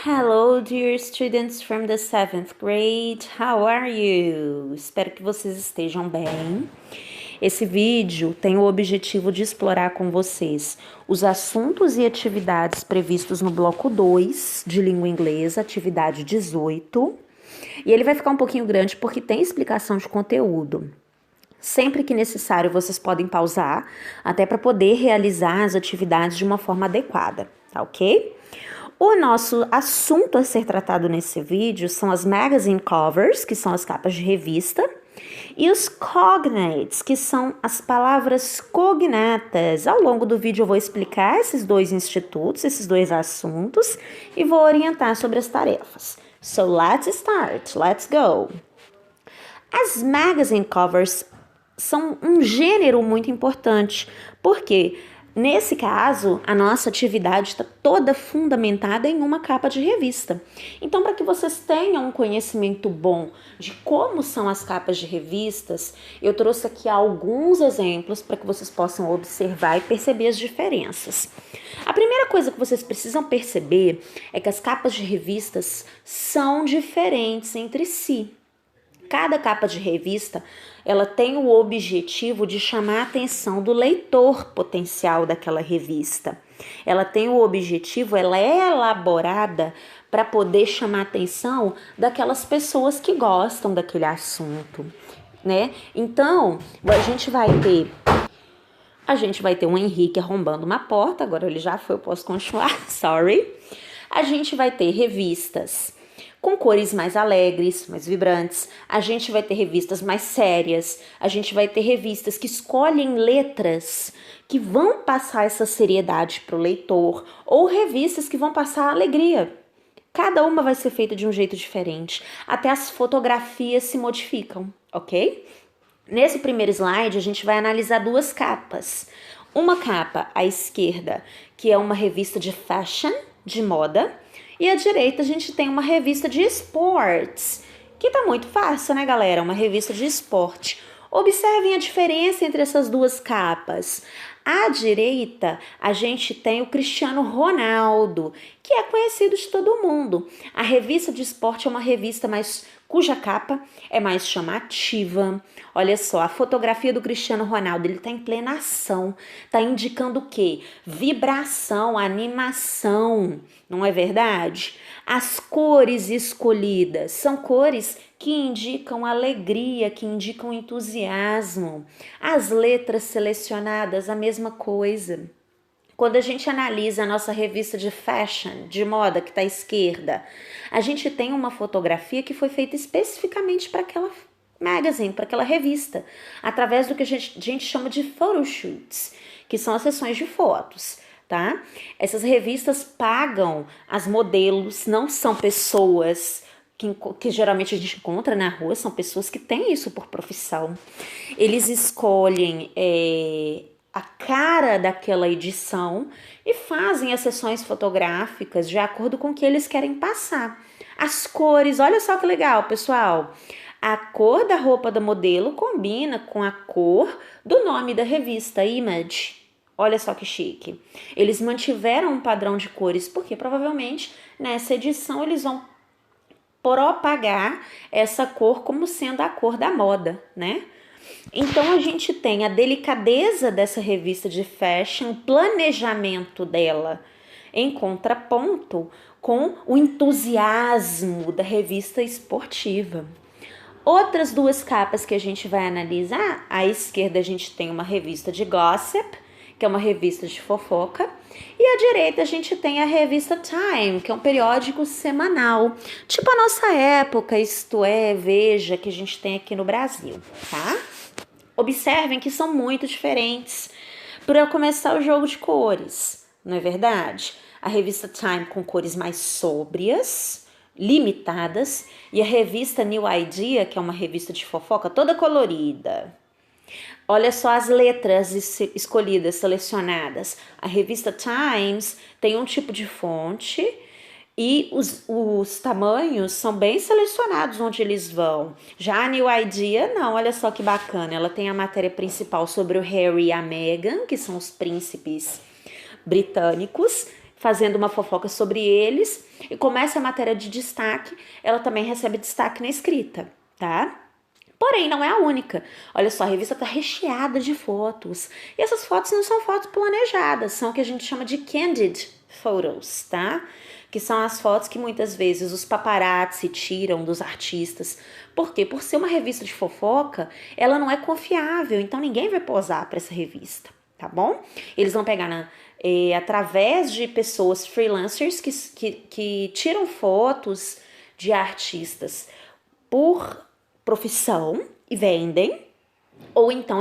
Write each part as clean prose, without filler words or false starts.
Hello, dear students from the seventh grade. How are you? Espero que vocês estejam bem. Esse vídeo tem o objetivo de explorar com vocês os assuntos e atividades previstos no bloco 2 de língua inglesa, atividade 18. E ele vai ficar um pouquinho grande porque tem explicação de conteúdo. Sempre que necessário, vocês podem pausar, até para poder realizar as atividades de uma forma adequada, tá ok? O nosso assunto a ser tratado nesse vídeo são as magazine covers, que são as capas de revista, e os cognates, que são as palavras cognatas. Ao longo do vídeo eu vou explicar esses dois institutos, esses dois assuntos, e vou orientar sobre as tarefas. So let's start, let's go! As magazine covers são um gênero muito importante, porque nesse caso a nossa atividade está toda fundamentada em uma capa de revista. Então, para que vocês tenham um conhecimento bom de como são as capas de revistas, eu trouxe aqui alguns exemplos para que vocês possam observar e perceber as diferenças. A primeira coisa que vocês precisam perceber é que as capas de revistas são diferentes entre si. Cada capa de revista, ela tem o objetivo de chamar a atenção do leitor potencial daquela revista. Ela tem o objetivo, ela é elaborada para poder chamar a atenção daquelas pessoas que gostam daquele assunto, né? Então, a gente vai ter um Henrique arrombando uma porta, agora ele já foi, eu posso continuar, sorry. A gente vai ter revistas com cores mais alegres, mais vibrantes. A gente vai ter revistas mais sérias. A gente vai ter revistas que escolhem letras que vão passar essa seriedade para o leitor, ou revistas que vão passar alegria. Cada uma vai ser feita de um jeito diferente. Até as fotografias se modificam, ok? Nesse primeiro slide, a gente vai analisar duas capas. Uma capa à esquerda, que é uma revista de fashion, de moda, e à direita a gente tem uma revista de esportes, que tá muito fácil, né, galera? Uma revista de esporte. Observem a diferença entre essas duas capas. À direita, a gente tem o Cristiano Ronaldo, que é conhecido de todo mundo. A revista de esporte é uma revista cuja capa é mais chamativa. Olha só, a fotografia do Cristiano Ronaldo, ele está em plena ação, está indicando o quê? Vibração, animação, não é verdade? As cores escolhidas são cores que indicam alegria, que indicam entusiasmo. As letras selecionadas, a mesma coisa. Quando a gente analisa a nossa revista de fashion, de moda, que está à esquerda, a gente tem uma fotografia que foi feita especificamente para aquela magazine, para aquela revista, através do que a gente chama de photoshoots, que são as sessões de fotos, tá? Essas revistas pagam as modelos, não são pessoas que geralmente a gente encontra na rua, são pessoas que têm isso por profissão. Eles escolhem a cara daquela edição e fazem as sessões fotográficas de acordo com o que eles querem passar. As cores, olha só que legal, pessoal. A cor da roupa da modelo combina com a cor do nome da revista, Image. Olha só que chique. Eles mantiveram um padrão de cores, porque provavelmente nessa edição eles vão propagar essa cor como sendo a cor da moda, né? Então a gente tem a delicadeza dessa revista de fashion, o planejamento dela em contraponto com o entusiasmo da revista esportiva. Outras duas capas que a gente vai analisar, à esquerda a gente tem uma revista de gossip, que é uma revista de fofoca, e à direita a gente tem a revista Time, que é um periódico semanal, tipo a nossa época, isto é, Veja, que a gente tem aqui no Brasil, tá? Observem que são muito diferentes. Para começar, o jogo de cores, não é verdade? A revista Time com cores mais sóbrias, limitadas, e a revista New Idea, que é uma revista de fofoca, toda colorida. Olha só as letras escolhidas, selecionadas. A revista Times tem um tipo de fonte e os tamanhos são bem selecionados onde eles vão. Já a New Idea, não, olha só que bacana. Ela tem a matéria principal sobre o Harry e a Meghan, que são os príncipes britânicos, fazendo uma fofoca sobre eles, e como essa matéria de destaque, ela também recebe destaque na escrita, tá? Porém, não é a única. Olha só, a revista está recheada de fotos. E essas fotos não são fotos planejadas, são o que a gente chama de candid photos, tá? Que são as fotos que muitas vezes os paparazzi tiram dos artistas. Por quê? Por ser uma revista de fofoca, ela não é confiável, então ninguém vai posar para essa revista, tá bom? Eles vão pegar através de pessoas freelancers que tiram fotos de artistas por profissão e vendem, ou então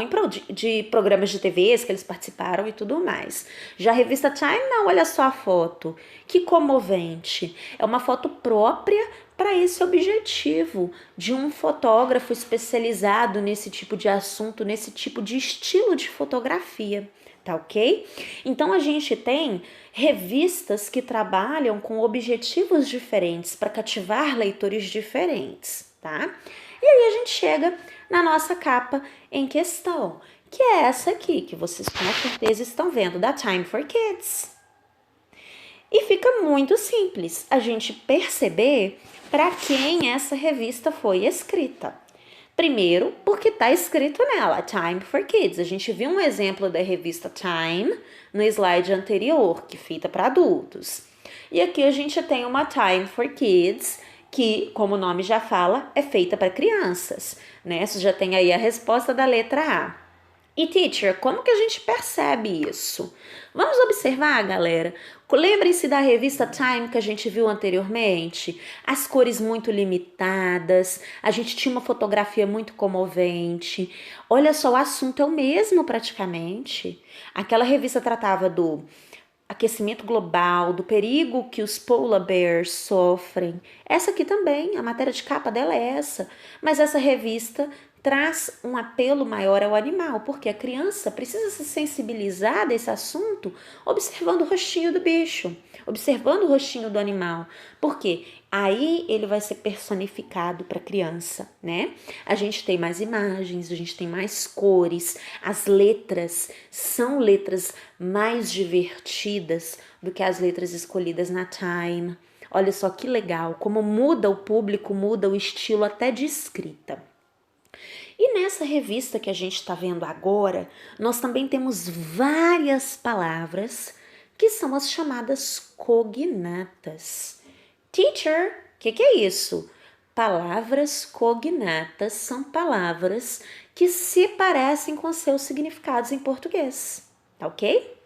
de programas de TVs que eles participaram e tudo mais. Já a revista Time, não, olha só a foto, que comovente. É uma foto própria para esse objetivo de um fotógrafo especializado nesse tipo de assunto, nesse tipo de estilo de fotografia, tá ok? Então a gente tem revistas que trabalham com objetivos diferentes para cativar leitores diferentes, tá? E aí a gente chega na nossa capa em questão, que é essa aqui, que vocês com certeza estão vendo, da Time for Kids. E fica muito simples a gente perceber para quem essa revista foi escrita. Primeiro, porque está escrito nela, Time for Kids. A gente viu um exemplo da revista Time no slide anterior, que é feita para adultos. E aqui a gente tem uma Time for Kids, que, como o nome já fala, é feita para crianças, né? Você já tem aí a resposta da letra A. E, teacher, como que a gente percebe isso? Vamos observar, galera. Lembrem-se da revista Time que a gente viu anteriormente? As cores muito limitadas, a gente tinha uma fotografia muito comovente. Olha só, o assunto é o mesmo praticamente. Aquela revista tratava do aquecimento global, do perigo que os polar bears sofrem. Essa aqui também, a matéria de capa dela é essa. Mas essa revista traz um apelo maior ao animal, porque a criança precisa se sensibilizar desse assunto observando o rostinho do bicho, observando o rostinho do animal, porque aí ele vai ser personificado para a criança, né? A gente tem mais imagens, a gente tem mais cores, as letras são letras mais divertidas do que as letras escolhidas na Time. Olha só que legal, como muda o público, muda o estilo até de escrita. E nessa revista que a gente está vendo agora, nós também temos várias palavras que são as chamadas cognatas. Teacher, o que é isso? Palavras cognatas são palavras que se parecem com seus significados em português, tá ok?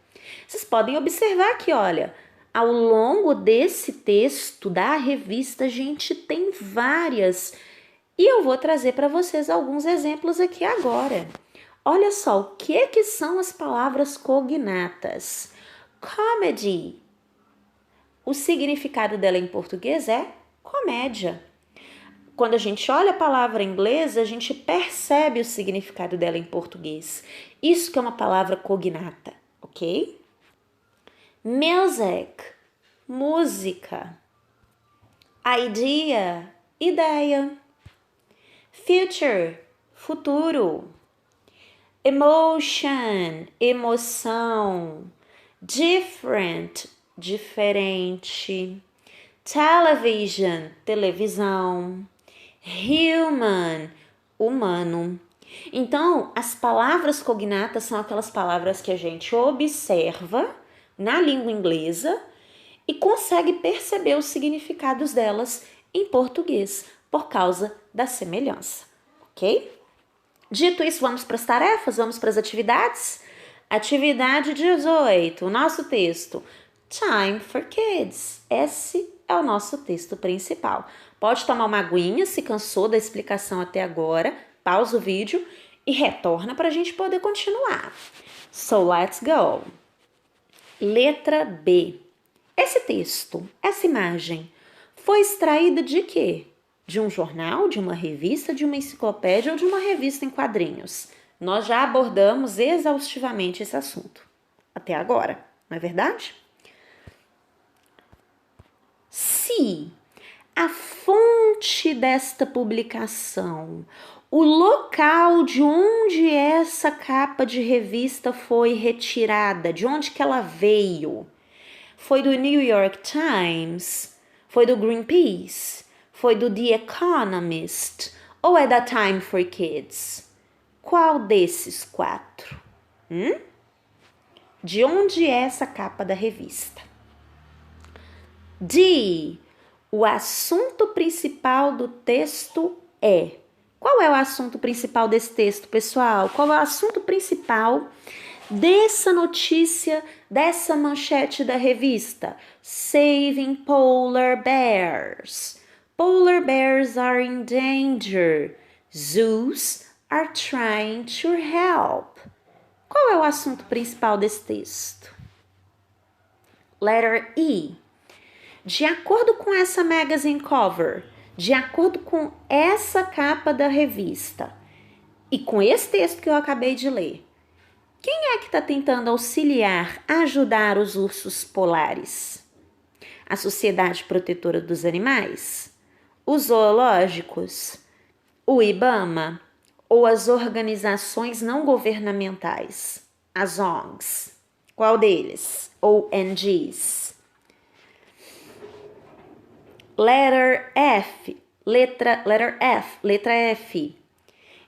Vocês podem observar aqui, olha, ao longo desse texto da revista a gente tem várias. E eu vou trazer para vocês alguns exemplos aqui agora. Olha só, o que são as palavras cognatas? Comedy. O significado dela em português é comédia. Quando a gente olha a palavra em inglês, a gente percebe o significado dela em português. Isso que é uma palavra cognata, ok? Music, música. Idea, ideia. Future, futuro. Emotion, emoção. Different, diferente. Television, televisão. Human, humano. Então, as palavras cognatas são aquelas palavras que a gente observa na língua inglesa e consegue perceber os significados delas em português, por causa da semelhança, ok? Dito isso, vamos para as tarefas, vamos para as atividades? Atividade 18, o nosso texto, Time for Kids. Esse é o nosso texto principal. Pode tomar uma aguinha, se cansou da explicação até agora, pausa o vídeo e retorna para a gente poder continuar. So, let's go. Letra B. Esse texto, essa imagem, foi extraída de quê? De um jornal, de uma revista, de uma enciclopédia ou de uma revista em quadrinhos? Nós já abordamos exaustivamente esse assunto até agora, não é verdade? Se a fonte desta publicação, o local de onde essa capa de revista foi retirada, de onde que ela veio, Foi do New York Times? Foi do Greenpeace? Foi do The Economist? Ou é da Time for Kids? Qual desses 4? De onde é essa capa da revista? D. O assunto principal do texto é. Qual é o assunto principal desse texto, pessoal? Qual é o assunto principal dessa notícia, dessa manchete da revista? Saving polar bears. Polar bears are in danger. Zoos are trying to help. Qual é o assunto principal desse texto? Letter E. De acordo com essa magazine cover, de acordo com essa capa da revista e com esse texto que eu acabei de ler, quem é que está tentando auxiliar, ajudar os ursos polares? A Sociedade Protetora dos Animais? Os zoológicos? O IBAMA? Ou as organizações não governamentais? As ONGs? Qual deles? Ou NGs? Letter F. Letra F.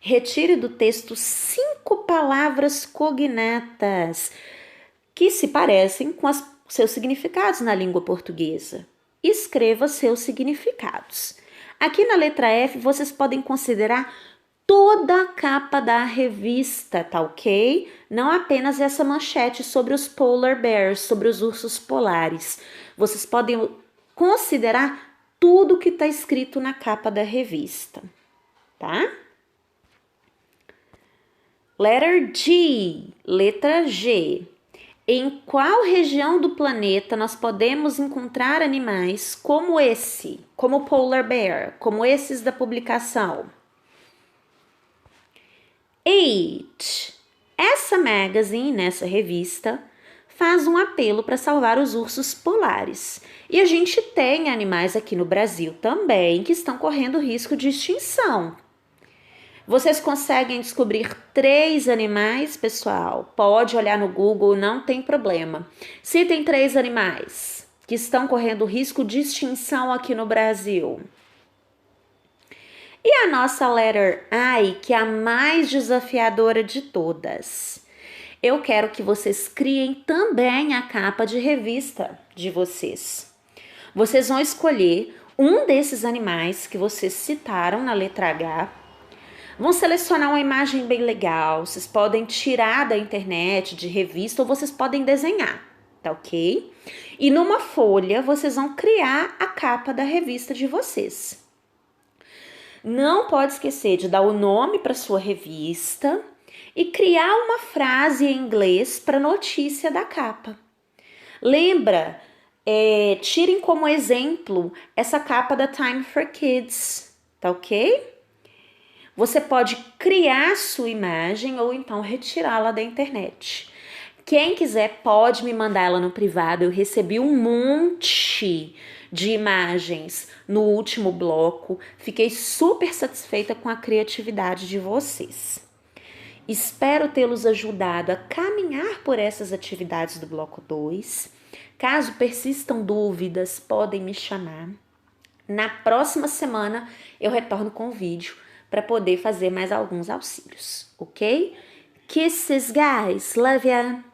Retire do texto 5 palavras cognatas que se parecem com seus significados na língua portuguesa. Escreva seus significados. Aqui na letra F, vocês podem considerar toda a capa da revista, tá ok? Não apenas essa manchete sobre os polar bears, sobre os ursos polares. Vocês podem considerar tudo que está escrito na capa da revista, tá? Letter G, letra G. Em qual região do planeta nós podemos encontrar animais como esse, como o polar bear, como esses da publicação? H. Essa magazine, essa revista, faz um apelo para salvar os ursos polares. E a gente tem animais aqui no Brasil também que estão correndo risco de extinção. Vocês conseguem descobrir 3 animais, pessoal? Pode olhar no Google, não tem problema. Citem 3 animais que estão correndo risco de extinção aqui no Brasil. E a nossa letter I, que é a mais desafiadora de todas. Eu quero que vocês criem também a capa de revista de vocês. Vocês vão escolher um desses animais que vocês citaram na letra H. Vão selecionar uma imagem bem legal. Vocês podem tirar da internet, de revista, ou vocês podem desenhar, tá ok? E numa folha, vocês vão criar a capa da revista de vocês. Não pode esquecer de dar o nome para sua revista e criar uma frase em inglês para a notícia da capa. Lembra, tirem como exemplo essa capa da Time for Kids, tá ok? Você pode criar sua imagem ou então retirá-la da internet. Quem quiser pode me mandar ela no privado. Eu recebi um monte de imagens no último bloco. Fiquei super satisfeita com a criatividade de vocês. Espero tê-los ajudado a caminhar por essas atividades do bloco 2. Caso persistam dúvidas, podem me chamar. Na próxima semana eu retorno com o vídeo para poder fazer mais alguns auxílios, ok? Kisses, guys. Love ya!